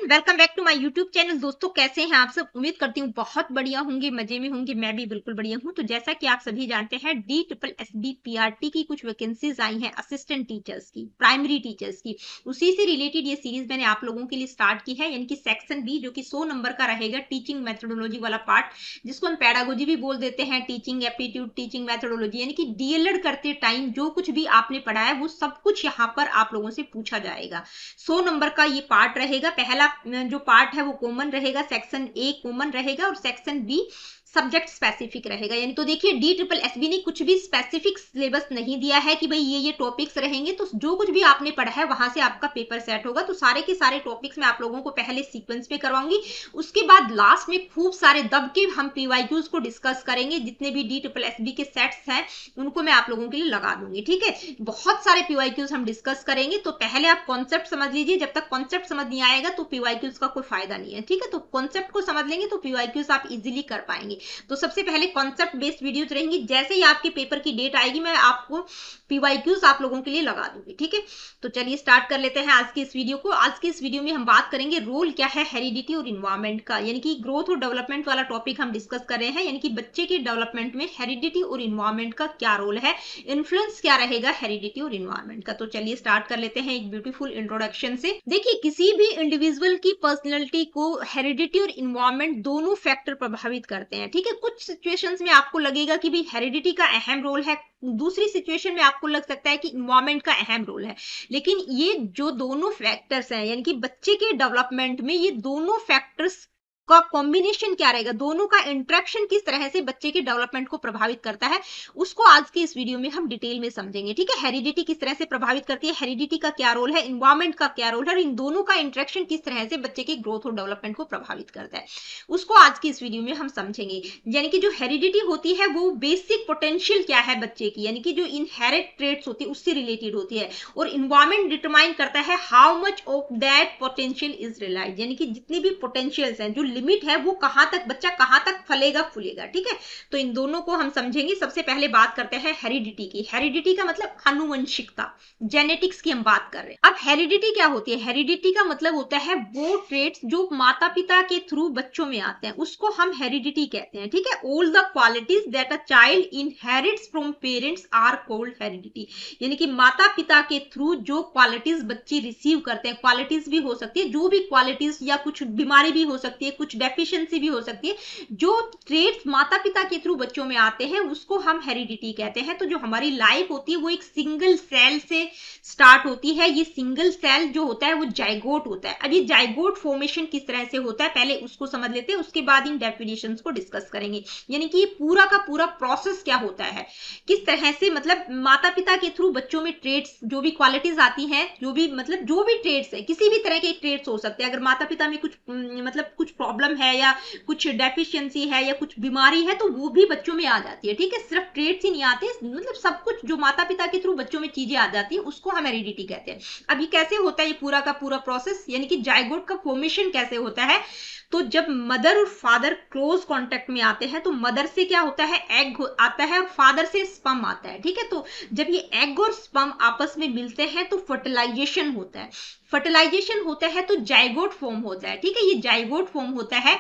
Welcome back to my YouTube channel. दोस्तों कैसे हैं आप सब? उम्मीद करती हूँ बहुत बढ़िया होंगे, मजे में होंगे। मैं भी बिल्कुल बढ़िया हूँ। तो जैसा कि आप सभी जानते हैं, DSSB PRT की कुछ वैकेंसीज आई हैं असिस्टेंट टीचर्स की, प्राइमरी टीचर्स की। उसी से रिलेटेड ये सीरीज मैंने आप लोगों के लिए स्टार्ट की है, यानी कि सेक्शन बी, जो कि 100 नंबर का रहेगा, टीचिंग मेथोडोलॉजी वाला पार्ट, जिसको हम पैडागोजी भी बोल देते हैं, टीचिंग एप्टीट्यूड, टीचिंग मेथोडोलॉजी। यानी कि DLED करते टाइम जो कुछ भी आपने पढ़ा है वो सब कुछ यहाँ पर आप लोगों से पूछा जाएगा। 100 नंबर का ये पार्ट रहेगा। पहला जो पार्ट है वो कॉमन रहेगा, सेक्शन ए कॉमन रहेगा और सेक्शन बी सब्जेक्ट स्पेसिफिक रहेगा। यानी तो देखिए DSSB ने कुछ भी स्पेसिफिक सिलेबस नहीं दिया है कि भाई ये टॉपिक्स रहेंगे, तो जो कुछ भी आपने पढ़ा है वहां से आपका पेपर सेट होगा। तो सारे के सारे टॉपिक्स मैं आप लोगों को पहले सीक्वेंस में करवाऊंगी, उसके बाद लास्ट में खूब सारे दब के हम PYQs को डिस्कस करेंगे। जितने भी DSSB के सेट्स हैं उनको मैं आप लोगों के लिए लगा दूंगी, ठीक है। बहुत सारे PYQs हम डिस्कस करेंगे। तो पहले आप कॉन्सेप्ट समझ लीजिए, जब तक कॉन्सेप्ट समझ नहीं आएगा तो PYQs का कोई फायदा नहीं है, ठीक है। तो कॉन्सेप्ट को समझ लेंगे तो PYQs आप इजीली कर पाएंगे। तो सबसे पहले कॉन्सेप्ट बेस्ड वीडियोस रहेंगी। जैसे ही आपके पेपर की डेट आएगी मैं आपको PYQs आप लोगों के लिए लगा दूंगी, ठीक है। तो चलिए स्टार्ट कर लेते हैं आज की इस वीडियो को। आज की इस वीडियो में हम बात करेंगे रोल क्या है हेरिडिटी और इन्वायरमेंट का, यानी कि ग्रोथ और डेवलपमेंट वाला टॉपिक हम डिस्कस कर रहे हैं। यानी कि बच्चे के डेवलपमेंट में हेरिडिटी और इन्वायरमेंट का क्या रोल है, इन्फ्लुएंस क्या रहेगा हेरिडिटी और इन्वायरमेंट का। तो चलिए स्टार्ट कर लेते हैं एक ब्यूटीफुल इंट्रोडक्शन से। देखिए, किसी भी इंडिविजुअल की पर्सनैलिटी को हेरिडिटी और इन्वायरमेंट दोनों फैक्टर प्रभावित करते हैं, ठीक है। कुछ सिचुएशंस में आपको लगेगा कि भाई हेरिडिटी का अहम रोल है, दूसरी सिचुएशन में आपको लग सकता है कि इन्वायरमेंट का अहम रोल है। लेकिन ये जो दोनों फैक्टर्स हैं, यानी कि बच्चे के डेवलपमेंट में ये दोनों फैक्टर्स का कॉम्बिनेशन क्या रहेगा, दोनों का इंटरेक्शन किस तरह से बच्चे के डेवलपमेंट को प्रभावित करता है, उसको आज की इस वीडियो में हम डिटेल में समझेंगे, ठीक है। हेरिडिटी किस तरह से प्रभावित करती है, हेरिडिटी का क्या रोल है, इन्वायरमेंट का क्या रोल है, और इन दोनों का इंटरेक्शन किस तरह से बच्चे के ग्रोथ और डेवलपमेंट को प्रभावित करता है, उसको आज की इस वीडियो में हम समझेंगे। यानी कि जो हेरिडिटी होती है वो बेसिक पोटेंशियल क्या है बच्चे की, यानी कि जो इनहेरिट ट्रेट्स होती है उससे रिलेटेड होती है, और इन्वायरमेंट डिटरमाइन करता है how much of that potential is realised, यानी कि जितनी भी पोटेंशियल्स हैं, जो लिमिट है वो कहां तक बच्चा कहां तक फलेगा फूलेगा, ठीक है। तो इन दोनों को हम समझेंगे। सबसे पहले बात करते हैं हेरिडिटी की। हेरिडिटी का मतलब आनुवंशिकता, जेनेटिक्स की हम बात कर रहे हैं। अब हेरिडिटी क्या होती है, हेरिडिटी का मतलब होता है वो ट्रेट्स जो माता पिता के थ्रू बच्चों में आते हैं, उसको हम हेरिडिटी कहते हैं, ठीक है। All the qualities that a child inherits from parents are called heredity, यानी कि माता पिता के थ्रू जो क्वालिटीज बच्चे रिसीव करते हैं, क्वालिटीज भी हो सकती है, जो भी क्वालिटीज, या कुछ बीमारी भी हो सकती है, कुछ डेफिशिएंसी भी हो सकती है, जो ट्रेट्स माता पिता के थ्रू बच्चों में आते हैं उसको हम हेरिडिटी कहते हैं। तो जो हमारी लाइफ होती है वो एक सिंगल सेल से स्टार्ट होती है। ये सिंगल सेल जो होता है वो जाइगोट होता है। अब ये जाइगोट फॉर्मेशन किस तरह से होता है पहले उसको समझ लेते हैं, उसके बाद इन डेफिनेशंस को डिस्कस करेंगे। यानी कि ये पूरा का पूरा प्रोसेस क्या होता है, किस तरह से मतलब माता पिता के थ्रू बच्चों में ट्रेट्स, जो भी क्वालिटीज आती हैं, जो भी मतलब जो भी ट्रेट्स है, किसी भी तरह के ट्रेट्स हो सकते हैं। अगर माता पिता में कुछ मतलब कुछ प्रॉब्लम है या कुछ डेफिशिएंसी है या कुछ बीमारी है तो वो भी बच्चों में आ जाती है, ठीक है। सिर्फ ट्रेट्स ही नहीं आते, मतलब सब कुछ जो माता पिता के थ्रू बच्चों में चीजें आ जाती है उसको हम हेरिडिटी कहते हैं। अब ये कैसे होता है, ये पूरा का पूरा प्रोसेस, यानी कि जाइगोट का फॉर्मेशन कैसे होता है। तो जब मदर और फादर क्लोज कांटेक्ट में आते हैं तो मदर से क्या होता है, एग आता है, और फादर से स्पर्म आता है, ठीक है। तो जब ये एग और स्पर्म आपस में मिलते हैं तो फर्टिलाइजेशन होता है। फर्टिलाइजेशन होता है तो जाइगोट फॉर्म होता है, ठीक है। ये जाइगोट फॉर्म होता है।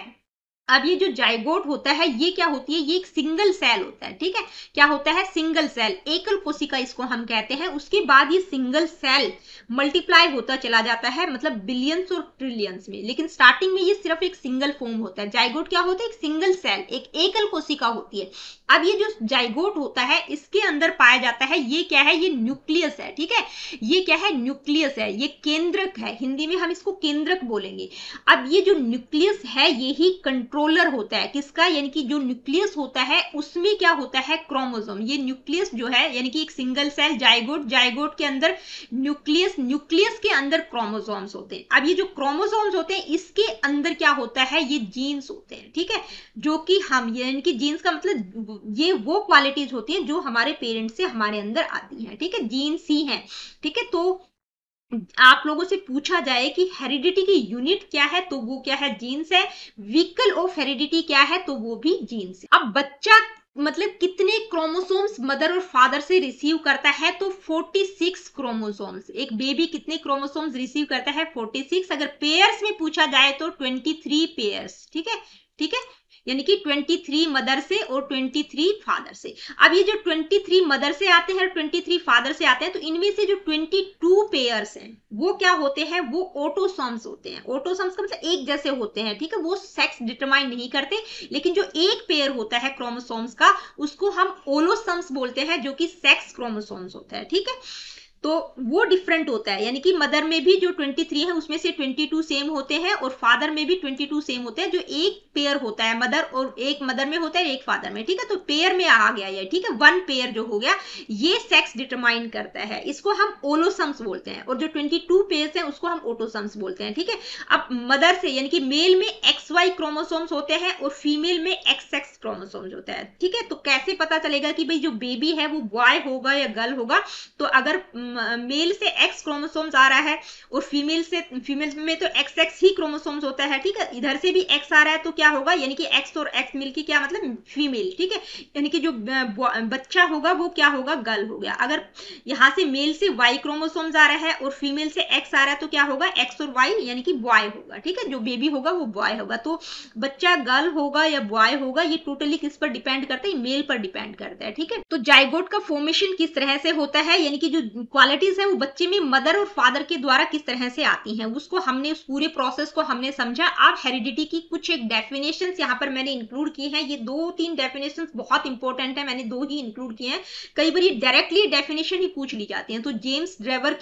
अब ये जो जाइगोट होता है ये क्या होती है, ये एक सिंगल सेल होता है, ठीक है। क्या होता है, सिंगल सेल, एकल कोशिका इसको हम कहते हैं। उसके बाद ये सिंगल सेल मल्टीप्लाई होता चला जाता है, मतलब बिलियंस और ट्रिलियंस में, लेकिन स्टार्टिंग में ये सिर्फ एक सिंगल फॉर्म होता है। जाइगोट क्या होता है, एक सिंगल सेल, एक एकल कोशिका होती है। अब ये जो जाइगोट होता है इसके अंदर पाया जाता है, ये क्या है, ये न्यूक्लियस है, ठीक है। ये क्या है, न्यूक्लियस है, ये केंद्रक है, हिंदी में हम इसको केंद्रक बोलेंगे। अब ये जो न्यूक्लियस है यही कंट्रोलर होता है किसका, यानी कि जो न्यूक्लियस होता है उसमें क्या होता है, क्रोमोसोम। ये न्यूक्लियस जो है यानी कि एक सिंगल सेल जाइगोट, जाइगोट के अंदर न्यूक्लियस, न्यूक्लियस के अंदर क्रोमोसोम्स होते हैं। अब ये जो क्रोमोसोम्स होते हैं इसके अंदर क्या होता है, ये जीन्स होते हैं, ठीक है। जो कि हम, यानी कि जीन्स का मतलब ये वो क्वालिटीज होती हैं जो हमारे पेरेंट्स से हमारे अंदर आती हैं, ठीक है, जीन्स ही हैं, ठीक है। तो आप लोगों से पूछा जाए कि हेरिडिटी की यूनिट क्या है तो वो क्या है, जीन्स है। व्हीकल ऑफ हेरिडिटी क्या है तो वो भी जीन्स है। अब बच्चा मतलब कितने क्रोमोसोम्स मदर और फादर से रिसीव करता है, तो 46 क्रोमोसोम्स। एक बेबी कितने क्रोमोसोम्स रिसीव करता है, 46। अगर पेयर्स में पूछा जाए तो 23 पेयर्स, ठीक है, ठीक है, यानी कि 23 मदर से और 23 फादर से। अब ये जो 23 मदर से आते हैं और 23 फादर से आते हैं, तो इनमें से जो 22 पेयर्स हैं वो क्या होते हैं, वो ऑटोसोम्स होते हैं। ऑटोसोम्स का मतलब एक जैसे होते हैं, ठीक है, वो सेक्स डिटरमाइन नहीं करते, लेकिन जो एक पेयर होता है क्रोमोसोम्स का उसको हम ओलोसोम्स बोलते हैं, जो कि सेक्स क्रोमोसोम्स होता है, ठीक है। तो वो डिफरेंट होता है, यानी कि मदर में भी जो 23 है उसमें से 22 सेम होते हैं और फादर में भी 22 सेम होते हैं। जो एक पेयर होता है मदर, और एक मदर में होता है एक फादर में, ठीक है, तो पेयर में आ गया ये, ठीक है, वन पेयर जो हो गया ये सेक्स डिटरमाइन करता है, इसको हम ओलोसम्स बोलते हैं। और जो 22 पेयर्स हैं उसको हम ऑटोसम्स बोलते हैं, ठीक है। अब मदर से यानी कि मेल में XY क्रोमोसोम्स होते हैं और फीमेल में XX क्रोमोसोम्स होता है, ठीक है। तो कैसे पता चलेगा कि भाई जो बेबी है वो बॉय होगा या गर्ल होगा, तो अगर मेल से X क्रोमोसोम्स आ रहा है और फीमेल में तो XX ही क्रोमोसोम्स होता है, ठीक है, इधर से भी X आ रहा है तो क्या होगा, यानी कि X और X मिल के क्या मतलब फीमेल, ठीक है, यानी कि जो बच्चा होगा वो क्या होगा, गर्ल हो गया। अगर यहाँ से मेल से Y क्रोमोसोम्स आ रहा है और फीमेल से X आ रहा है तो क्या होगा, X और Y यानी कि बॉय होगा, ठीक है, जो बेबी होगा वो बॉय होगा। तो बच्चा गर्ल होगा या बॉय होगा ये टोटली किस पर डिपेंड करता है, मेल पर डिपेंड करता है, ठीक है। तो जाइगोट का फॉर्मेशन किस तरह से होता है, यानी कि जो क्वालिटीज है वो बच्चे में मदर और फादर के द्वारा किस तरह से आती हैं, उसको हमने उस पूरे प्रोसेस को हमने समझा। अब हेरिडिटी की कुछ एक डेफिनेशंस यहाँ पर मैंने इंक्लूड की हैं। ये 2-3 डेफिनेशंस बहुत इंपॉर्टेंट है, मैंने 2 ही इंक्लूड किए हैं। कई बार ये डायरेक्टली डेफिनेशन ही पूछ ली जाती है। तो जेम्स ड्रेवर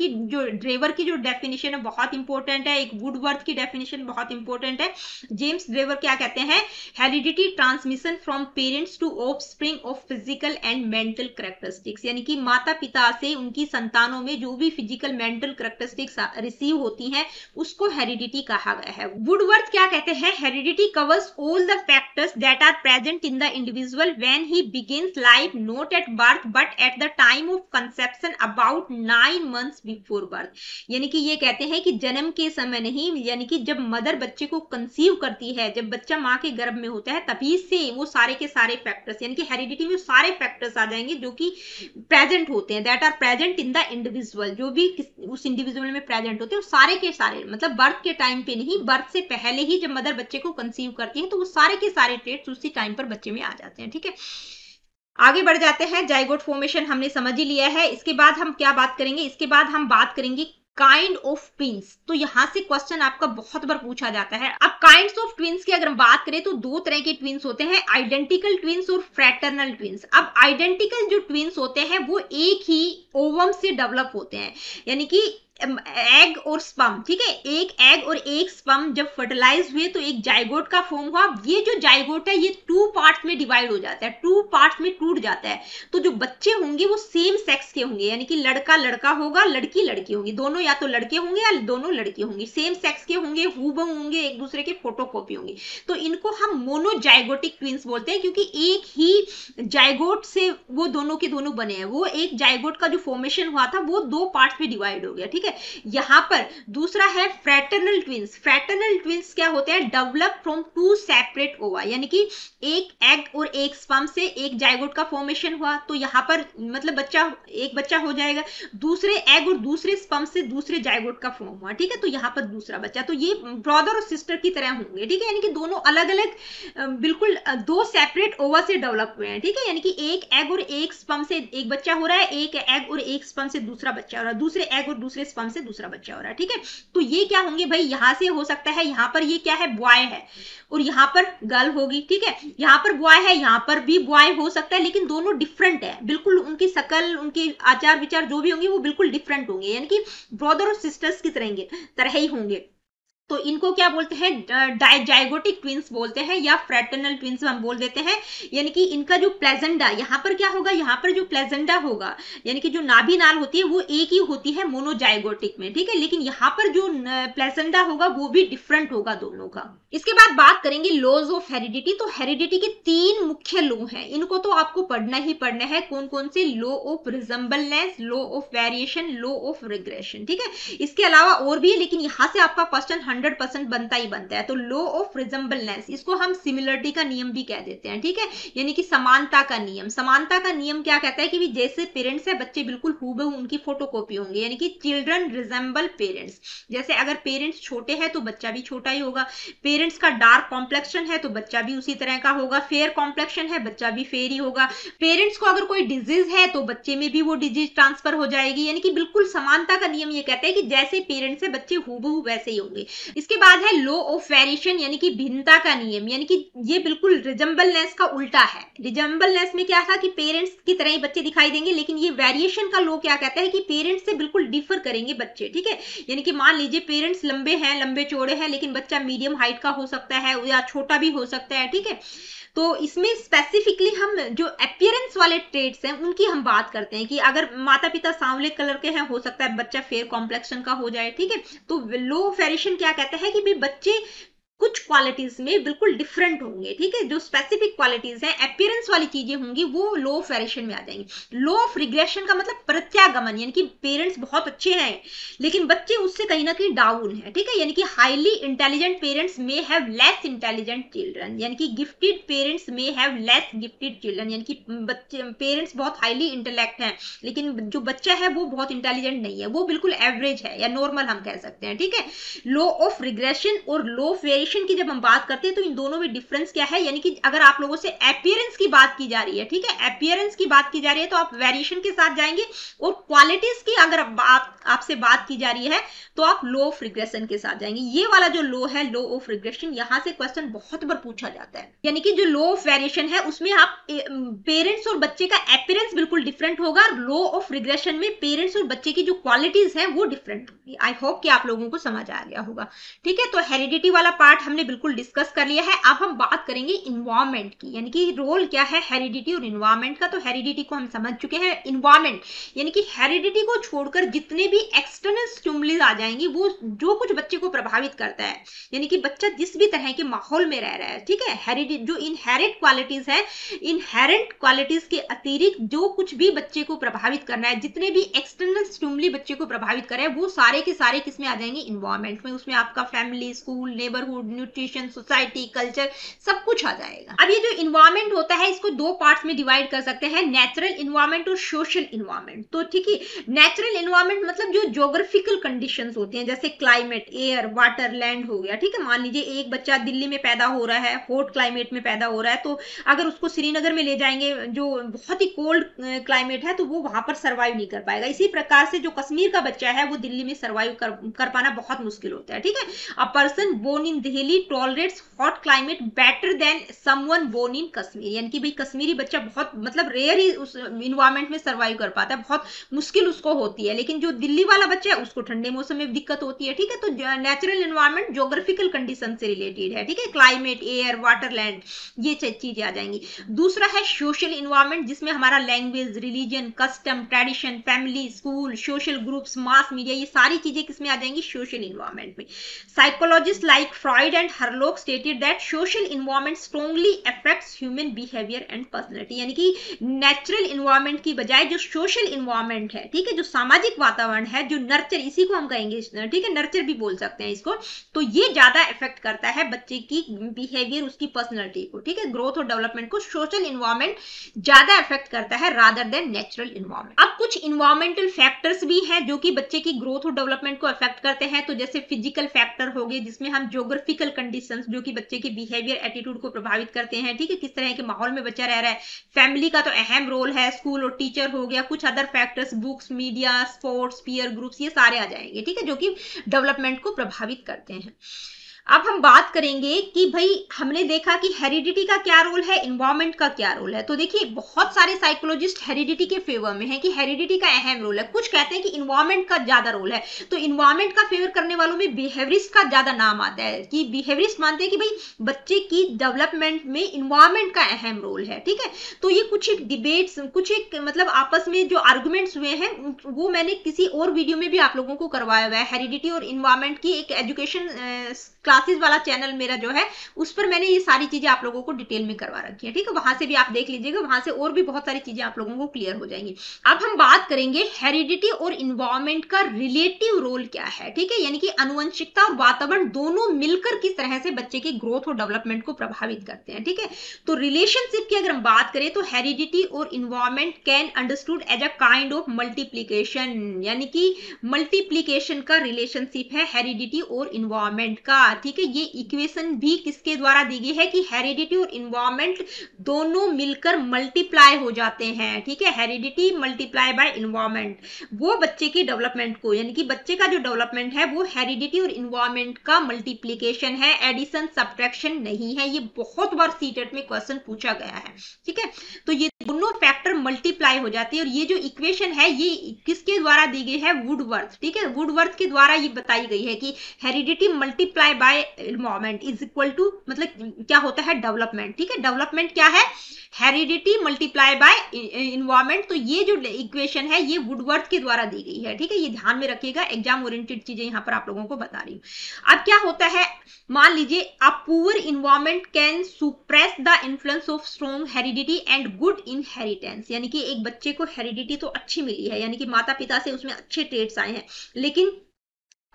की जो डेफिनेशन है बहुत इंपॉर्टेंट है। एक वुडवर्थ की डेफिनेशन बहुत इंपॉर्टेंट है। जेम्स ड्रेवर क्या कहते हैं, heredity transmission from parents to offspring of physical and mental characteristics, यानी कि माता पिता से उनकी संतानों में जो भी फिजिकल मेंटल कैरेक्टरिस्टिक्स रिसीव होती हैं उसको हेरिडिटी कहा गया है। वुडवर्थ क्या कहते हैं, heredity covers all the factors that are present in the individual when he begins life, not at birth but at the time of conception about 9 months before birth. यानी कि ये कहते हैं कि जन्म के समय नहीं, यानी कि जब मदर बच्चे को कंसीव करती है, जब बच्चा माँ के गर्भ में होता है तभी से वो सारे के सारे फैक्टर्स, यानी कि हेरिडिटी में सारे फैक्टर्स आ जाएंगे जो कि प्रेजेंट होते हैं, that are present in the individual, जो भी उस इंडिविजुअल में प्रेजेंट होते हैं वो सारे के सारे, मतलब बर्थ के टाइम पे नहीं, बर्थ से पहले ही जब मदर बच्चे को कंसीव करती है तो वो सारे के सारे ट्रेट्स उसी टाइम पर बच्चे में आ जाते हैं, ठीक है। आगे बढ़ जाते हैं, जाइगोट फॉर्मेशन हमने समझ ही लिया है। इसके बाद हम क्या बात करेंगे, इसके बाद हम बात करेंगे काइंड ऑफ ट्विंस। तो यहां से क्वेश्चन आपका बहुत बार पूछा जाता है। अब काइंड्स ऑफ ट्विंस की अगर हम बात करें तो 2 तरह के ट्विंस होते हैं, आइडेंटिकल ट्विंस और फ्रैटर्नल ट्विंस। अब आइडेंटिकल जो ट्विंस होते हैं वो एक ही ओवम से डेवलप होते हैं, यानी कि एग और स्पर्म, ठीक है, एक एग और एक स्पर्म जब फर्टिलाइज हुए तो एक जाइगोट का फॉर्म हुआ। ये जो जाइगोट है ये 2 पार्ट्स में डिवाइड हो जाता है, 2 पार्ट्स में टूट जाता है। तो जो बच्चे होंगे वो सेम सेक्स के होंगे, यानी कि लड़का लड़का होगा, लड़की लड़की होगी, दोनों या तो लड़के होंगे या दोनों लड़की होंगी, सेम सेक्स के होंगे, हूबहू होंगे, एक दूसरे के फोटोकॉपी होंगी। तो इनको हम मोनोजाइगोटिक ट्विंस बोलते हैं, क्योंकि एक ही जाइगोट से वो दोनों के दोनों बने हैं। वो एक जाइगोट का जो फॉर्मेशन हुआ था वो 2 पार्ट्स में डिवाइड हो गया, ठीक है। यहां पर दूसरा है फ्रैटर्नल ट्विंस। फ्रैटर्नल ट्विंस क्या होते हैं, डेवलप फ्रॉम 2 सेपरेट ओवा, यानी कि एक एग और एक स्पर्म से एक जाइगोट का फॉर्मेशन हुआ तो यहां पर मतलब एक बच्चा हो जाएगा, दूसरे एग और दूसरे स्पर्म से दूसरे जाइगोट का फॉर्म हुआ, ठीक है, तो यहां पर दूसरा बच्चा। तो ये ब्रदर और सिस्टर की तरह होंगे, ठीक है, यानी कि दोनों अलग अलग बिल्कुल 2 सेपरेट ओवा से डेवलप हुए हैं, ठीक है, यानी कि एक एग और एक स्पर्म से एक बच्चा हो रहा है, एक एग और एक स्पर्म से दूसरा बच्चा हो रहा है, दूसरे एग और दूसरे स्पर्म से दूसरा बच्चा हो रहा है, ठीक है। तो ये क्या होंगे भाई, यहां से हो सकता है, यहां पर ये क्या है, बॉय है और यहां पर गर्ल होगी, ठीक है, यहां पर बॉय है, यहां पर भी बॉय हो सकता है, लेकिन दोनों डिफरेंट है बिल्कुल, उनकी शकल, उनके आचार विचार जो भी होंगे वो बिल्कुल डिफरेंट होंगे, यानी कि ब्रदर और सिस्टर्स की तरह ही होंगे। तो इनको क्या बोलते हैं, जाइगोटिक ट्विंस बोलते हैं या फ्रैटर्नल ट्विंस हम बोल देते हैं। यानी कि इनका जो प्लेजेंडा यहाँ पर क्या होगा, यहाँ पर जो प्लेजेंडा होगा यानी कि जो नाभि नाल होती है वो एक ही होती है मोनोजाइगोटिक में, ठीक है, लेकिन यहाँ पर जो प्लेजेंडा होगा वो भी डिफरेंट होगा दोनों का। इसके बाद बात करेंगे लॉज ऑफ हेरिडिटी। तो हेरिडिटी के 3 मुख्य लॉ हैं, इनको तो आपको पढ़ना ही पढ़ना है। कौन कौन से, law of resemblance, law of variation, law of regression, ठीक है। इसके अलावा और भी है, लेकिन यहाँ से आपका क्वेश्चन 100% बनता ही बनता है। तो लॉ ऑफ रिजेम्बलनेस, इसको हम सिमिलरिटी का नियम भी कह देते हैं, ठीक है, यानी कि समानता का नियम। समानता का नियम क्या कहता है कि भी जैसे पेरेंट्स है बच्चे बिल्कुल हूबहू उनकी फोटोकॉपी होंगे, यानी कि चिल्ड्रन रिजेंबल पेरेंट्स। जैसे अगर पेरेंट्स छोटे हैं तो बच्चा भी छोटा ही होगा, पेरेंट्स का डार्क कॉम्प्लेक्शन है तो बच्चा भी उसी तरह का होगा, फेयर कॉम्प्लेक्शन है बच्चा भी फेयर ही होगा, पेरेंट्स को अगर कोई डिजीज है तो बच्चे में भी वो डिजीज ट्रांसफर हो जाएगी, यानी कि बिल्कुल समानता का नियम ये कहता है कि जैसे पेरेंट्स है बच्चे हूबहू वैसे ही होंगे। इसके बाद है लॉ ऑफ वेरिएशन, यानी कि भिन्नता का नियम, यानी कि ये बिल्कुल रिजेंबलनेस का उल्टा है। रिजेंबलनेस में क्या था कि पेरेंट्स की तरह ही बच्चे दिखाई देंगे, लेकिन ये वेरिएशन का लॉ क्या कहता है कि पेरेंट्स से बिल्कुल डिफर करेंगे बच्चे, ठीक है, यानी कि मान लीजिए पेरेंट्स लंबे हैं, लंबे चौड़े हैं, लेकिन बच्चा मीडियम हाइट का हो सकता है या छोटा भी हो सकता है, ठीक है। तो इसमें स्पेसिफिकली हम जो अपीयरेंस वाले ट्रेड्स हैं उनकी हम बात करते हैं कि अगर माता पिता सांवले कलर के हैं, हो सकता है बच्चा फेयर कॉम्प्लेक्शन का हो जाए, ठीक है। तो लॉ ऑफ वेरिएशन क्या कहता है कि भी बच्चे कुछ क्वालिटीज में बिल्कुल डिफरेंट होंगे, ठीक है, जो स्पेसिफिक क्वालिटीज हैं अपीयरेंस वाली चीजें होंगी वो लॉ ऑफ वेरिएशन में आ जाएंगी। लॉ ऑफ रिग्रेशन का मतलब प्रत्यागमन, यानी कि पेरेंट्स बहुत अच्छे हैं लेकिन बच्चे उससे कहीं ना कहीं डाउन है, ठीक है, यानी कि हाईली इंटेलिजेंट पेरेंट्स में हैव लेस इंटेलिजेंट चिल्ड्रन, यानी कि गिफ्टेड पेरेंट्स में हैव लेस गिफ्टेड चिल्ड्रन, यानी कि बच्चे पेरेंट्स बहुत हाईली इंटेलेक्ट हैं लेकिन जो बच्चा है वो बहुत इंटेलिजेंट नहीं है, वो बिल्कुल एवरेज है या नॉर्मल हम कह सकते हैं, ठीक है। लॉ ऑफ रिग्रेशन और लॉ ऑफ वेरिएशन की जब हम बात करते हैं तो इन दोनों में डिफरेंस क्या है, यानी कि अगर आप लोगों से अपीयरेंस की बात की जा रही है, ठीक है, अपीयरेंस की बात की जा रही है तो आप वेरिएशन के साथ जाएंगे, और क्वालिटीज की अगर आपसे बात की जा रही है तो आप लॉ ऑफ रिग्रेशन के साथ जाएंगे। ये वाला जो लॉ है लॉ ऑफ रिग्रेशन, यहां से क्वेश्चन बहुत बार पूछा जाता है, यानी कि जो लॉ ऑफ वेरिएशन है उसमें आप पेरेंट्स और बच्चे का अपीयरेंस बिल्कुल डिफरेंट होगा, लॉ ऑफ रिग्रेशन में पेरेंट्स और बच्चे की जो क्वालिटीज है वो डिफरेंट होगी। आई होप कि आप लोगों को समझ आ गया होगा, ठीक है। तो हेरिडिटी वाला पार्ट हमने बिल्कुल डिस्कस कर लिया है। अब हम बात करेंगे इन्वायरमेंट की, यानी कि रोल क्या है हेरिडिटी और इन्वायरमेंट का। तो हेरिडिटी को हम समझ चुके हैं, इन्वायरमेंट यानी कि हेरिडिटी को छोड़कर जितने भी एक्सटर्नल स्टिमुलस आ जाएंगी वो जो कुछ बच्चे को प्रभावित करता है, यानी कि बच्चा जिस भी तरह के माहौल में रह रहा है, ठीक है, हेरिडिटी जो इनहेरेंट क्वालिटीज है, इनहेरेंट क्वालिटीज के अतिरिक्त जो कुछ भी बच्चे को प्रभावित करना है, जितने भी एक्सटर्नल स्टिमुली बच्चे को प्रभावित कर रहे हैं वो सारे के सारे किसमें आ जाएंगे, इन्वायरमेंट में। उसमें आपका family, school, neighbourhood, nutrition, society, culture, सब कुछ आ जाएगा। अब ये जो इन्वायरमेंट होता है इसको दो पार्ट्स में डिवाइड कर सकते हैं, नेचुरल इन्वायरमेंट और सोशल इन्वायरमेंट। तो ठीक है, नेचुरल इन्वायरमेंट मतलब जो ज्योग्राफिकल कंडीशंस होती हैं, जैसे क्लाइमेट, एयर, वाटर, लैंड हो गया, ठीक है। मान लीजिए एक बच्चा दिल्ली में पैदा हो रहा है, हॉट क्लाइमेट में पैदा हो रहा है, तो अगर उसको श्रीनगर में ले जाएंगे जो बहुत ही कोल्ड क्लाइमेट है तो वो वहां पर सर्वाइव नहीं कर पाएगा। इसी प्रकार से जो कश्मीर का बच्चा है वो दिल्ली में सर्वाइव कर पाना बहुत मुश्किल होता है, ठीक है। A person born in Delhi tolerates hot climate better than someone born in Kashmir, यानी कि भाई कश्मीरी बच्चा बहुत मतलब रेयर ही उस इन्वायरमेंट में सर्वाइव कर पाता है, बहुत मुश्किल उसको होती है, लेकिन जो दिल्ली वाला बच्चा है उसको ठंडे मौसम में दिक्कत होती है, ठीक है। तो नेचुरल इन्वायरमेंट ज्योग्राफिकल कंडीशन से रिलेटेड है, ठीक है, क्लाइमेट, एयर, वाटर, लैंड, ये चीजें आ जाएंगी। दूसरा है सोशल इन्वायरमेंट, जिसमें हमारा language, religion, custom, tradition, family, school, social groups, mass media, ये सारी चीजें किसमें आ जाएंगी, सोशल इन्वायरमेंट में। Psychologist like Freud and Hurlock stated that social environment strongly affects human behaviour and personality, यानी कि नेचुरल इन्वायरमेंट की बजाय जो सोशल इन्वायरमेंट है, ठीक है, जो सामाजिक वातावरण है, जो नर्चर, इसी को हम कहेंगे, ठीक है, नर्चर भी बोल सकते हैं इसको, तो ये ज्यादा इफेक्ट करता है बच्चे की बिहेवियर, उसकी पर्सनैलिटी को, ठीक है, ग्रोथ और डेवलपमेंट को सोशल इन्वायरमेंट ज्यादा इफेक्ट करता है रादर देन नेचुरल इन्वायरमेंट। अब कुछ इन्वायरमेंटल फैक्टर्स भी हैं जो कि बच्चे की ग्रोथ और डेवलपमेंट को इफेक्ट करते हैं, तो जैसे फिजिकल फैक्टर हो गए, जिसमें हम ज्योग्राफिकल कंडीशंस जो कि बच्चे के बिहेवियर, एटीट्यूड को प्रभावित करते हैं, ठीक है, किस तरह के माहौल में बच्चा रह रहा है। फैमिली का तो अहम रोल है, स्कूल और टीचर हो गया, कुछ other factors, books, media, sports, peer groups, ये सारे आ जाएंगे, ठीक है, जो कि डेवलपमेंट को प्रभावित करते हैं। अब हम बात करेंगे कि भाई हमने देखा कि हेरिडिटी का क्या रोल है, इन्वायरमेंट का क्या रोल है। तो देखिए बहुत सारे साइकोलॉजिस्ट हेरिडिटी के फेवर में हैं कि हेरिडिटी का अहम रोल है, कुछ कहते हैं कि इन्वायरमेंट का ज्यादा रोल है। तो इन्वायरमेंट का फेवर करने वालों में बिहेवियरिस्ट का ज्यादा नाम आता है कि बिहेवियरिस्ट मानते हैं कि भाई बच्चे की डेवलपमेंट में इन्वायरमेंट का अहम रोल है, ठीक है। तो ये कुछ एक डिबेट्स, कुछ एक मतलब आपस में जो आर्गुमेंट्स हुए हैं वो मैंने किसी और वीडियो में भी आप लोगों को करवाया हुआ है, हेरिडिटी और इन्वायरमेंट की एक एजुकेशन क्लास क्लासेस वाला चैनल मेरा जो है उस पर मैंने ये सारी चीजें आप लोगों को डिटेल में करवा रखी है, ठीक है, वहां से भी आप देख लीजिएगा, वहां से और भी बहुत सारी चीजें आप लोगों को क्लियर हो जाएंगी। अब हम बात करेंगे हेरिडिटी और इन्वायरमेंट का रिलेटिव रोल क्या है, ठीक है, यानी कि आनुवंशिकता और वातावरण दोनों मिलकर किस तरह से बच्चे की ग्रोथ और डेवलपमेंट को प्रभावित करते हैं, ठीक है। तो रिलेशनशिप की अगर हम बात करें तो हेरिडिटी और environment can understood as a kind of multiplication, यानी कि मल्टीप्लीकेशन का रिलेशनशिप है हेरिडिटी और इन्वायरमेंट का, ठीक है। ये इक्वेशन भी किसके द्वारा दी गई है कि हेरिडिटी और इन्वायरमेंट दोनों मिलकर मल्टीप्लाई हो जाते हैं, ठीक है, हेरिडिटी मल्टीप्लाई बाय इन्वायरमेंट, वो बच्चे की डेवलपमेंट को, यानी कि बच्चे का जो डेवलपमेंट है वो हेरिडिटी और इन्वायरमेंट का मल्टीप्लीकेशन है, एडिशन सब्ट्रैक्शन नहीं है। ये बहुत बार सीटेट में क्वेश्चन पूछा गया है, ठीक है। तो ये दोनों फैक्टर मल्टीप्लाई हो जाते हैं और ये जो इक्वेशन है ये किसके द्वारा दी गई है, वुडवर्थ, ठीक है, वुडवर्थ के द्वारा ये बताई गई है कि heredity multiply by environment is equal to, मतलब क्या होता है, डेवलपमेंट, ठीक है। डेवलपमेंट क्या है, हेरिडिटी मल्टीप्लाई बाय इन्वायरमेंट। तो ये जो इक्वेशन है ये वुडवर्थ के द्वारा दी गई है, ठीक है, ये ध्यान में रखिएगा, एग्जाम ओरिएंटेड चीजें यहां पर आप लोगों को बता रही हूं। अब क्या होता है, मान लीजिए a poor environment can suppress the influence of strong heredity and good inheritance, यानी कि एक बच्चे को हेरिडिटी तो अच्छी मिली है, यानी कि माता पिता से उसमें अच्छे ट्रेट्स आए हैं, लेकिन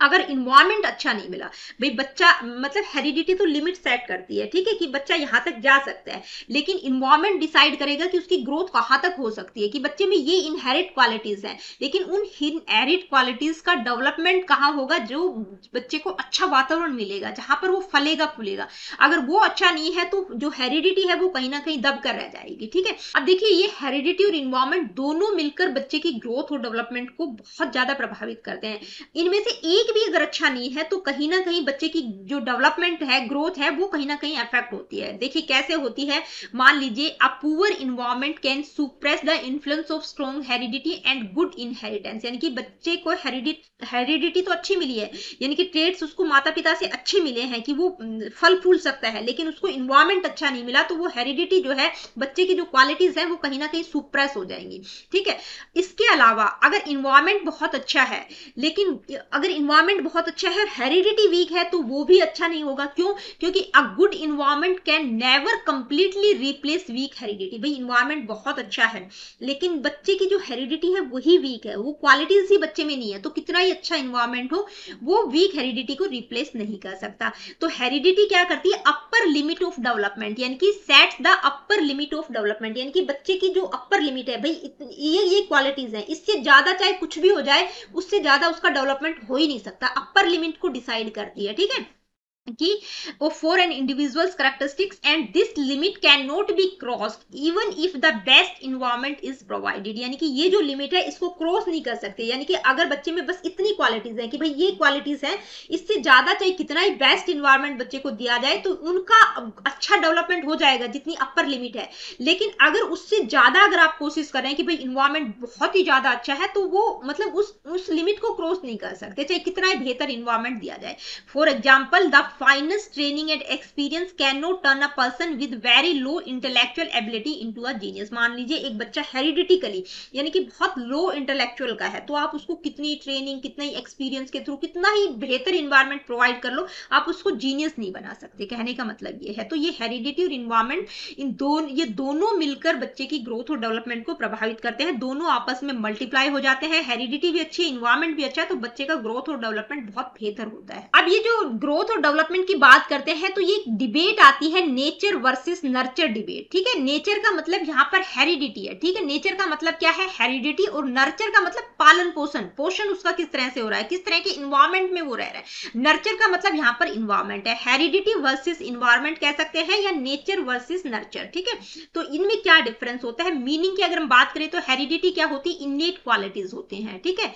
अगर इन्वायरमेंट अच्छा नहीं मिला, भाई बच्चा, मतलब हेरिडिटी तो लिमिट सेट करती है, ठीक है, कि बच्चा यहां तक जा सकता है, लेकिन इन्वायरमेंट डिसाइड करेगा कि उसकी ग्रोथ कहां तक हो सकती है, कि बच्चे में ये इनहेरिट क्वालिटीज हैं, लेकिन उन इनहेरिट क्वालिटीज का डेवलपमेंट कहां होगा, जो बच्चे को अच्छा वातावरण मिलेगा जहां पर वो फलेगा फूलेगा। अगर वो अच्छा नहीं है तो जो हेरिडिटी है वो कहीं ना कहीं दब कर रह जाएगी, ठीक है। अब देखिए ये हेरिडिटी और इन्वायरमेंट दोनों मिलकर बच्चे की ग्रोथ और डेवलपमेंट को बहुत ज्यादा प्रभावित करते हैं। इनमें से एक भी अगर अच्छा नहीं है तो कहीं ना कहीं बच्चे की जो डेवलपमेंट है, ग्रोथ है, वो कहीं ना कहीं अफेक्ट होती है। देखिए कैसे होती है, मान लीजिए a poor environment can suppress the influence of strong heredity and good inheritance, यानी कि बच्चे को हेरिडिटी तो अच्छी मिली है, यानी कि ट्रेड्स उसको माता पिता से अच्छे मिले हैं कि वो फल फूल सकता है, लेकिन उसको इन्वायरमेंट अच्छा नहीं मिला तो वो हेरिडिटी जो है, बच्चे की जो क्वालिटीज है वो कहीं ना कहीं सुप्रेस हो जाएंगी, ठीक है। इसके अलावा अगर इन्वायरमेंट बहुत अच्छा है, लेकिन अगर इन्वायरमेंट बहुत अच्छा है, हेरिडिटी वीक है, तो वो भी अच्छा नहीं होगा। क्यों? क्योंकि a good environment can never completely replace weak heredity. भाई इन्वायरमेंट बहुत अच्छा है, लेकिन बच्चे की जो हेरिडिटी है वही वीक है, वो क्वालिटीज ही बच्चे में नहीं है, तो कितना ही अच्छा इन्वायरमेंट हो वो वीक हेरिडिटी को रिप्लेस नहीं कर सकता। तो हेरिडिटी क्या करती है, अपर लिमिट ऑफ डेवलपमेंट, यानी कि sets the upper limit of development, यानी कि बच्चे की जो अपर लिमिट है, भाई ये क्वालिटीज है, इससे ज्यादा चाहे कुछ भी हो जाए, उससे ज्यादा उसका डेवलपमेंट हो ही नहीं सकता, अपर लिमिट को डिसाइड करती है, ठीक है, कि for an individual's characteristics and this limit cannot be crossed even if the best environment is provided, यानी कि ये जो लिमिट है इसको क्रॉस नहीं कर सकते, यानी कि अगर बच्चे में बस इतनी क्वालिटीज है कि भाई ये क्वालिटीज है, इससे ज्यादा चाहे कितना ही बेस्ट इन्वायरमेंट बच्चे को दिया जाए तो उनका अच्छा डेवलपमेंट हो जाएगा जितनी अपर लिमिट है। लेकिन अगर उससे ज्यादा अगर आप कोशिश कर रहे हैं कि भाई इन्वायरमेंट बहुत ही ज्यादा अच्छा है, तो वो मतलब उस लिमिट को क्रॉस नहीं कर सकते, चाहे कितना ही बेहतर इन्वायरमेंट दिया जाए। For example the finest training and experience cannot turn a person with very low intellectual ability into a genius। मान लीजिए एक बच्चा हेरिडिटिकली यानी कि बहुत लो इंटेलेक्चुअल का है, तो आप उसको कितनी ट्रेनिंग, कितना ही एक्सपीरियंस के थ्रू, कितना ही बेहतर इन्वायरमेंट प्रोवाइड कर लो, आप उसको जीनियस नहीं बना सकते। कहने का मतलब ये है। तो ये हेरिडिटी और इन्वायरमेंट ये दोनों मिलकर बच्चे की ग्रोथ और डेवलपमेंट को प्रभावित करते हैं, दोनों आपस में मल्टीप्लाई हो जाते हैं। हेरिडिटी भी अच्छी है, इन्वायरमेंट भी अच्छा है, तो बच्चे का ग्रोथ और डेवलपमेंट बहुत बेहतर होता है। अब ये जो ग्रोथ और डेवलपमेंट की बात करते हैं तो ये डिबेट आती है नेचर वर्सेस नर्चर डिबेट, ठीक है। नेचर का मतलब यहाँ पर हेरिडिटी है, ठीक है, नेचर का मतलब क्या है, हेरिडिटी, और नर्चर का मतलब पालन पोषण, पोषण उसका किस तरह से हो रहा है, किस तरह के इन्वायरमेंट में वो रह रहा है। नर्चर का मतलब यहाँ पर इन्वायरमेंट है, हेरिडिटी वर्सेस इन्वायरमेंट कह सकते हैं, या नेचर वर्सेस नर्चर, ठीक है। तो इनमें क्या डिफरेंस होता है, मीनिंग की अगर हम बात करें तो हेरिडिटी क्या होती है, इननेट क्वालिटीज होते हैं, ठीक है।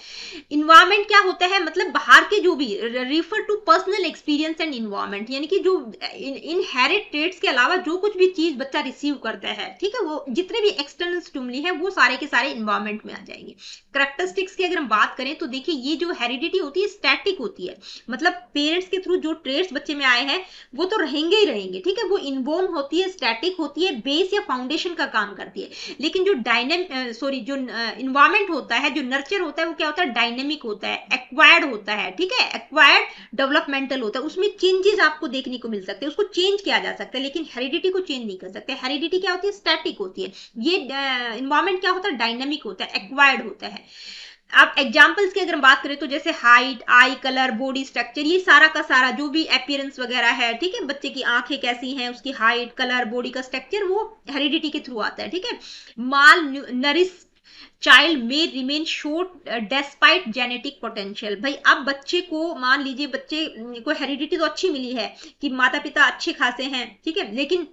इन्वायरमेंट क्या होता है, मतलब बाहर के जो भी, refer to personal experience and environment, यानी कि जो इनहेरिट ट्रेट्स के अलावा जो कुछ भी चीज बच्चा रिसीव करता है, ठीक है, वो जितने भी एक्सटर्नल स्टिमुली है वो सारे के सारे इन्वायरमेंट में आ जाएंगे। कैरेक्टरिस्टिक्स की अगर हम बात करें तो देखिए ये जो हेरिडिटी होती है स्टैटिक होती है, मतलब पेरेंट्स के थ्रू जो ट्रेट्स बच्चे में आए हैं वो तो रहेंगे ही रहेंगे, ठीक है, वो इनबोर्न होती है, स्टैटिक होती है, बेस या फाउंडेशन का काम करती है। लेकिन जो जो इन्वायरमेंट होता है, जो नर्चर होता है, वो क्या होता है, डायनेमिक होता है, एक्वायर्ड होता है, ठीक है, एक्वायर्ड डेवलपमेंटल होता है, उसमें चेंजेस आपको देखने को मिल सकते हैं, उसको चेंज किया जा सकता है, लेकिन हेरिडिटी को चेंज नहीं कर सकते। हेरिडिटी क्या होती है? स्टैटिक होती है। ये इन्वायरमेंट क्या होता है? डायनामिक होता है, एक्वायर्ड होता है। आप एग्जाम्पल्स की अगर हम बात करें तो जैसे हाइट, आई कलर, बॉडी स्ट्रक्चर, ये सारा का सारा जो भी अपीयरेंस वगैरह है, ठीक है, बच्चे की आंखें कैसी हैं, उसकी हाइट, कलर, बॉडी का स्ट्रक्चर, वो हेरिडिटी के थ्रू आता है, ठीक है। Malnourished child may remain short despite genetic potential. भाई अब बच्चे को, मान लीजिए बच्चे को हेरिडिटी तो अच्छी मिली है कि माता पिता अच्छे खासे हैं, ठीक है, लेकिन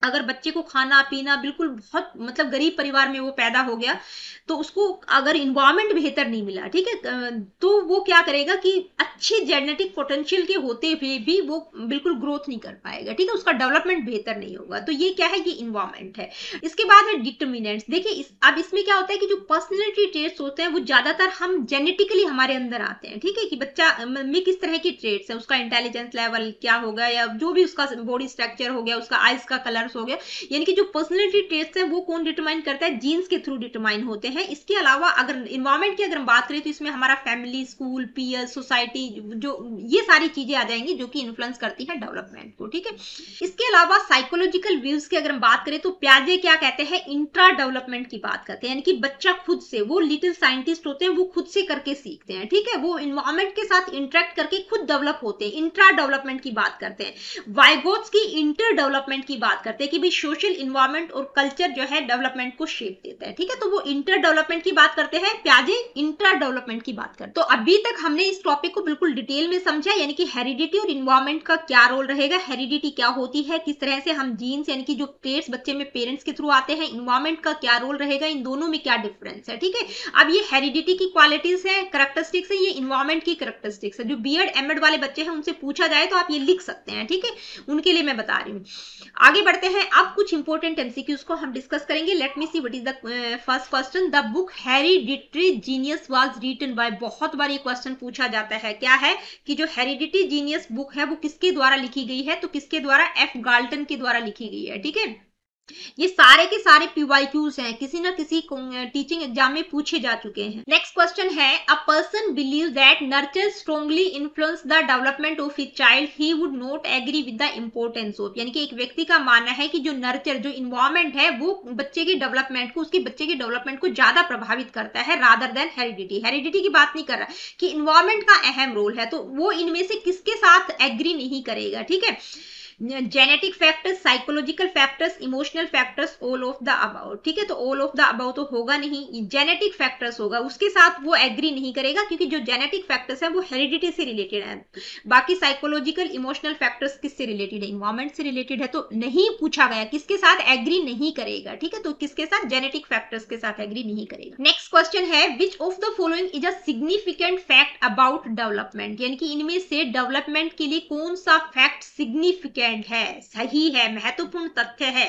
अगर बच्चे को खाना पीना बिल्कुल बहुत मतलब गरीब परिवार में वो पैदा हो गया, तो उसको अगर इन्वायरमेंट बेहतर नहीं मिला, ठीक है, तो वो क्या करेगा कि अच्छे जेनेटिक पोटेंशियल के होते हुए भी वो बिल्कुल ग्रोथ नहीं कर पाएगा, ठीक है, उसका डेवलपमेंट बेहतर नहीं होगा। तो ये क्या है? ये इन्वायरमेंट है। इसके बाद में डिटर्मिनेंट्स। देखिए अब इसमें क्या होता है कि जो पर्सनैलिटी ट्रेट्स होते हैं वो ज्यादातर हम जेनेटिकली हमारे अंदर आते हैं, ठीक है, कि बच्चा में किस तरह की ट्रेट्स है, उसका इंटेलिजेंस लेवल क्या होगा, या जो भी उसका बॉडी स्ट्रक्चर हो गया, उसका आइज का कलर हो गया, यानी कि जो पर्सनैलिटी टेस्ट है वो कौन डिटरमाइन करता है? जीन्स के थ्रू डिटरमाइन होते हैं। इसके अलावा अगर इन्वायरमेंट की अगर हम बात करें तो इसमें हमारा फैमिली, स्कूल, पीयर, सोसाइटी, जो ये सारी चीजें आ जाएंगी जो कि इन्फ्लुएंस करती है डेवलपमेंट को, ठीक है। इसके अलावा साइकोलॉजिकल व्यूज की अगर हम बात करें तो प्याजे क्या कहते हैं? इंट्रा डेवलपमेंट की बात करते हैं, यानी कि बच्चा खुद से, वो लिटिल साइंटिस्ट होते हैं, वो खुद से करके सीखते हैं, ठीक है, वो इन्वायरमेंट के साथ इंटरेक्ट करके खुद डेवलप होते हैं। इंट्रा डेवलपमेंट की बात करते हैं। वाइगोट्स की इंटर डेवलपमेंट की बात करते हैं कि भी सोशल इन्वायरमेंट और कल्चर जो है डेवलपमेंट को शेप देता है, ठीक है, तो वो इंटर डेवलपमेंट की बात करते हैं, प्याजे इंट्रा डेवलपमेंट की बात करते हैं। तो अभी तक हमने इस टॉपिक को बिल्कुल डिटेल में समझा, यानी कि हेरिडिटी और इन्वायरमेंट का क्या रोल रहेगा, हेरिडिटी क्या होती है, किस तरह से हम जीन्स यानी कि जो ट्रेट्स बच्चे में पेरेंट्स के थ्रू आते हैं, इन्वायरमेंट का क्या रोल रहेगा, इन दोनों में क्या डिफरेंस है, ठीक है। अब ये हेरिडिटी की क्वालिटीज है, कैरेक्टरिस्टिक्स है, ये इन्वायरमेंट की कैरेक्टरिस्टिक्स है। जो बीएड एमएड वाले बच्चे हैं उनसे पूछा जाए तो आप ये लिख सकते हैं, ठीक है, उनके लिए मैं बता रही हूँ। आगे बढ़ते हैं, अब कुछ इंपॉर्टेंट एमसीक्यूज को हम डिस्कस करेंगे। Let me see what is the first question. The book hereditary genius was written by. बहुत बार ये क्वेश्चन पूछा जाता है, क्या है कि जो हेरिडिटरी जीनियस बुक है वो किसके द्वारा लिखी गई है? तो किसके द्वारा? एफ गाल्टन के द्वारा लिखी गई है, ठीक है। ये सारे के सारे पीवाईक्यूज हैं, किसी ना किसी टीचिंग एग्जाम में पूछे जा चुके हैं। नेक्स्ट क्वेश्चन है, a person believe that nurture strongly influence the development of his child, he would not agree with the importance of. यानी कि एक व्यक्ति का मानना है कि जो नर्चर, जो इन्वायरमेंट है, वो बच्चे की डेवलपमेंट को, उसके बच्चे के डेवलपमेंट को ज्यादा प्रभावित करता है रादर देन हेरिडिटी। हेरिडिटी की बात नहीं कर रहा कि इन्वायरमेंट का अहम रोल है, तो वो इनमें से किसके साथ एग्री नहीं करेगा, ठीक है। Genetic factors, psychological factors, emotional factors, all of the about, ठीक है, तो ऑल ऑफ द अबाउट तो होगा नहीं, जेनेटिक फैक्टर्स होगा, उसके साथ वो एग्री नहीं करेगा, क्योंकि जो जेनेटिक फैक्टर्स है वो हेरिडिटी से रिलेटेड है। बाकी साइकोलॉजिकल, इमोशनल फैक्टर्स किससे रिलेटेड है? इन्वायरमेंट से रिलेटेड है, तो नहीं पूछा गया किसके साथ एग्री नहीं करेगा, ठीक है, तो किसके साथ? जेनेटिक फैक्टर्स के साथ एग्री नहीं करेगा। नेक्स्ट क्वेश्चन है, विच of the following is a significant fact about development, यानी कि इनमें से डेवलपमेंट के लिए कौन सा फैक्ट सिग्निफिकेंट है, सही है, महत्वपूर्ण तथ्य है?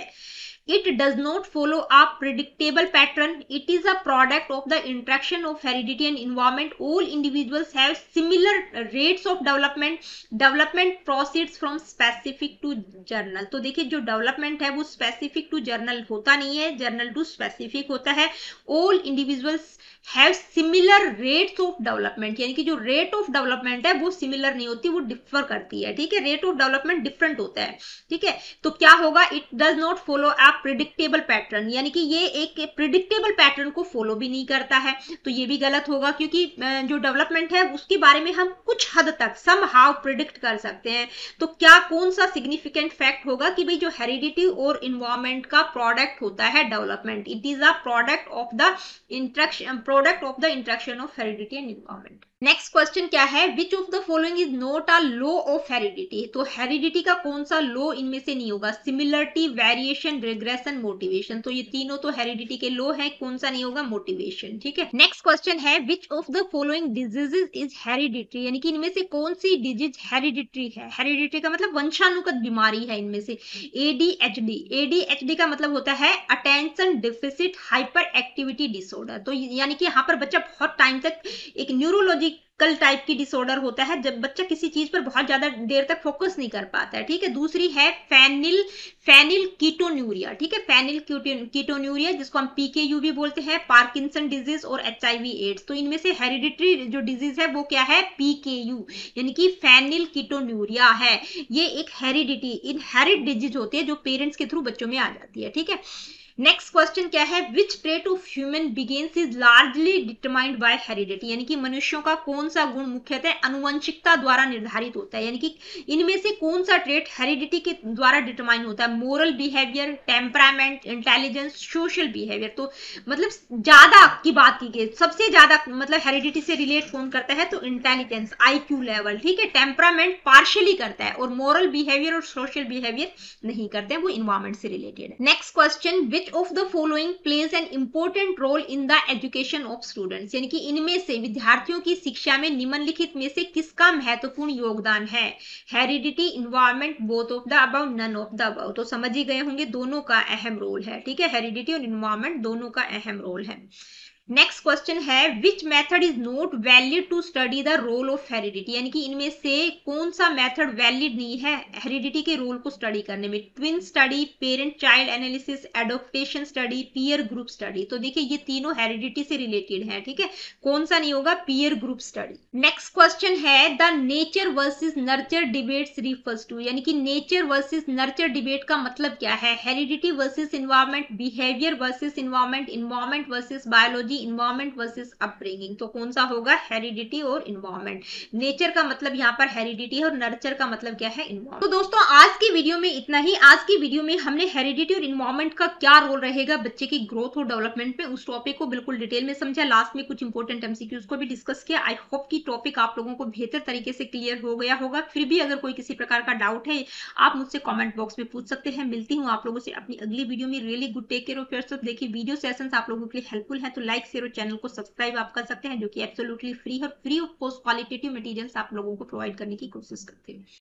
It does not follow a predictable pattern. It is a product of the interaction of heredity and environment. All individuals have similar rates of development. Development proceeds from specific to journal. तो देखिए जो development है वो specific to journal होता नहीं है, journal to specific होता है। All individuals have similar rates of development, यानी कि जो रेट ऑफ डेवलपमेंट है वो सिमिलर नहीं होती, वो डिफर करती है, ठीक है, रेट ऑफ डेवलपमेंट डिफरेंट होता है, ठीक है। तो क्या होगा? It does not follow a predictable pattern, यानी कि ये एक प्रिडिक्टेबल पैटर्न को फॉलो भी नहीं करता है, तो ये भी गलत होगा, क्योंकि जो डेवलपमेंट है उसके बारे में हम कुछ हद तक सम हाउ प्रिडिक्ट कर सकते हैं। तो क्या कौन सा सिग्निफिकेंट फैक्ट होगा कि भाई जो हेरिडिटी और इन्वायरमेंट का प्रोडक्ट होता है development, it is a product of the interaction of heredity and environment. Next question क्या है, विच of the following is not a law of heredity, तो हेरिडिटी का कौन सा लॉ इनमें से नहीं होगा? सिमिलरिटी, वेरिएशन, रिग्रेशन, मोटिवेशन, तो ये तीनों तो हेरिडिटी के लॉ है, कौन सा नहीं होगा? मोटिवेशन, ठीक है। नेक्स्ट क्वेश्चन है, विच of the following diseases is hereditary, यानी कि इनमें से कौन सी डिजीज हेरिडिटरी है? हेरिडिटरी का मतलब वंशानुगत बीमारी है इनमें से। एडीएचडी, एडीएचडी का मतलब होता है attention deficit hyper activity disorder, तो यानी कि यहाँ पर बच्चा बहुत टाइम तक एक न्यूरोलॉजी साइकोलॉजिकल टाइप की डिसऑर्डर होता है जब बच्चा किसी चीज पर बहुत ज्यादा देर तक फोकस नहीं कर पाता है। ठीक है, दूसरी है फेनिल कीटोन्यूरिया। ठीक है, फेनिल कीटोन्यूरिया जिसको हम पीकेयू भी बोलते हैं, पार्किंसन डिजीज और एचआईवी एड्स। तो इनमें से हेरिडिटरी जो डिजीज है वो क्या है, पीकेयू यानी कि फेनिल कीटोन्यूरिया है। ये एक हेरिडिटी इनहेरिट डिजीज होती है जो पेरेंट्स के थ्रू बच्चों में आ जाती है। ठीक है, नेक्स्ट क्वेश्चन क्या है, which trait of human beings is largely determined by heredity, यानी कि मनुष्यों का कौन सा गुण मुख्यतः अनुवंशिकता द्वारा निर्धारित होता है, यानी कि इनमें से कौन सा ट्रेट हेरिडिटी के द्वारा डिटरमाइन होता है, moral behaviour, temperament, intelligence, social behaviour. तो मतलब ज्यादा की बात की गई, सबसे ज्यादा मतलब हेरिडिटी से रिलेट कौन करता है, तो इंटेलिजेंस, आईक्यू लेवल। ठीक है, टेम्परामेंट पार्शियली करता है और मोरल बिहेवियर और सोशल बिहेवियर नहीं करते हैं, वो इन्वायरमेंट से रिलेटेड है। Next question, which of the following plays an important role in the education of students, यानी कि इनमें से विद्यार्थियों की शिक्षा में निम्नलिखित में से किसका महत्वपूर्ण योगदान है, heredity, environment, both of the above, none of the above. तो समझ ही गए होंगे दोनों का अहम रोल है। ठीक है, हेरिडिटी और इन्वायरमेंट दोनों का अहम रोल है। नेक्स्ट क्वेश्चन है, which method is not valid to study the role of heredity, यानी कि इनमें से कौन सा मेथड वैलिड नहीं है हेरिडिटी के रोल को स्टडी करने में, twin study, parent child analysis, adaptation study, peer group study. तो देखिए ये तीनों हेरिडिटी से रिलेटेड है। ठीक है, कौन सा नहीं होगा, peer group study. Next question है, the nature versus nurture debates refers to, यानी कि नेचर वर्सेस नर्चर डिबेट का मतलब क्या है, heredity versus environment, behaviour versus environment, environment versus biology, environment versus upbringing. तो कौन सा होगा, हेरिडिटी और इन्वायरमेंट। नेचर का मतलब यहाँ पर हेरिडिटी है और नर्चर का मतलब क्या है, इन्वायरमेंट। तो दोस्तों आज की वीडियो में इतना ही। आज की वीडियो में हमने हेरिडिटी और इन्वायरमेंट का क्या रोल रहेगा बच्चे की ग्रोथ और डेवलपमेंट में, उस टॉपिक को बिल्कुल डिटेल में समझा। लास्ट में कुछ इंपॉर्टेंट एमसीक्यूज को भी डिस्कस किया। आई होप कि टॉपिक आप लोगों को बेहतर तरीके से क्लियर हो गया होगा। फिर भी अगर कोई किसी प्रकार का डाउट है आप मुझसे कमेंट बॉक्स में पूछ सकते हैं। मिलती हूँ आप लोगों से अपनी अगली वीडियो में। Really good, take care of yourself. देखिए वीडियो सेशंस आप लोगों के लिए हेल्पफुल है तो लाइक शेयर और चैनल को सब्सक्राइब आप कर सकते हैं, जो कि एब्सोल्युटली फ्री है, free of cost qualitative materials आप लोगों को प्रोवाइड करने की कोशिश करते हैं।